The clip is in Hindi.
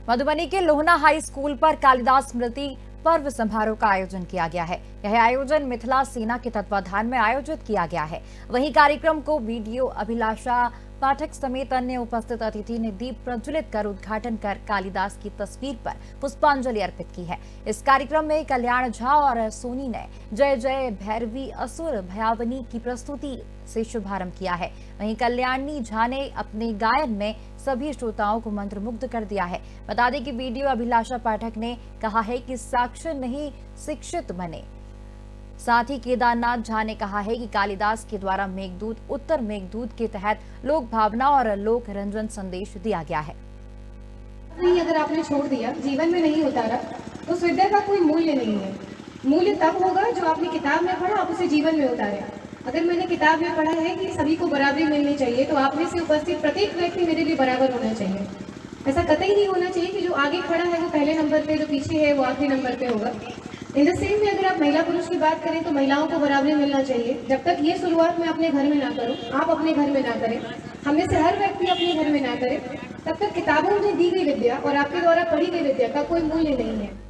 मधुबनी के लोहना हाई स्कूल पर कालिदास स्मृति पर्व समारोह का आयोजन किया गया है। यह आयोजन मिथिला सेना के तत्वाधान में आयोजित किया गया है। वहीं कार्यक्रम को वीडियो अभिलाषा पाठक समेत अन्य उपस्थित अतिथि ने दीप प्रज्वलित कर उद्घाटन कर कालिदास की तस्वीर पर पुष्पांजलि अर्पित की है। इस कार्यक्रम में कल्याण झा और सोनी ने जय जय भैरवी असुर भयावनी की प्रस्तुति से शुभारंभ किया है। वहीं कल्याणी झा ने अपने गायन में सभी श्रोताओं को मंत्रमुग्ध कर दिया है। बता दें कि वीडियो अभिलाषा पाठक ने कहा है कि साक्षर नहीं शिक्षित बने। साथ ही केदारनाथ झा ने कहा है कि कालिदास के द्वारा मेघदूत उत्तर मेघदूत के तहत लोक भावना और लोक रंजन संदेश दिया गया है। नहीं, अगर आपने छोड़ दिया, जीवन में नहीं उतारा, तो उस विद्या का कोई मूल्य नहीं है। मूल्य तब होगा जो आपने किताब में पढ़ा, आप उसे जीवन में उतारे। अगर मैंने किताब में पढ़ा है कि सभी को बराबरी मिलनी चाहिए, तो आप में से उपस्थित प्रत्येक व्यक्ति मेरे लिए बराबर होना चाहिए। ऐसा कतई नहीं होना चाहिए कि जो आगे खड़ा है वो पहले नंबर पे, जो पीछे है वो आखिरी नंबर पे होगा। इन द सेम वे अगर आप महिला पुरुष की बात करें तो महिलाओं को बराबरी मिलना चाहिए। जब तक ये शुरुआत मैं अपने घर में ना करूं, आप अपने घर में ना करें, हम में से हर व्यक्ति अपने घर में ना करे, तब तक किताबों में दी गई विद्या और आपके द्वारा पढ़ी गई विद्या का कोई मूल्य नहीं है।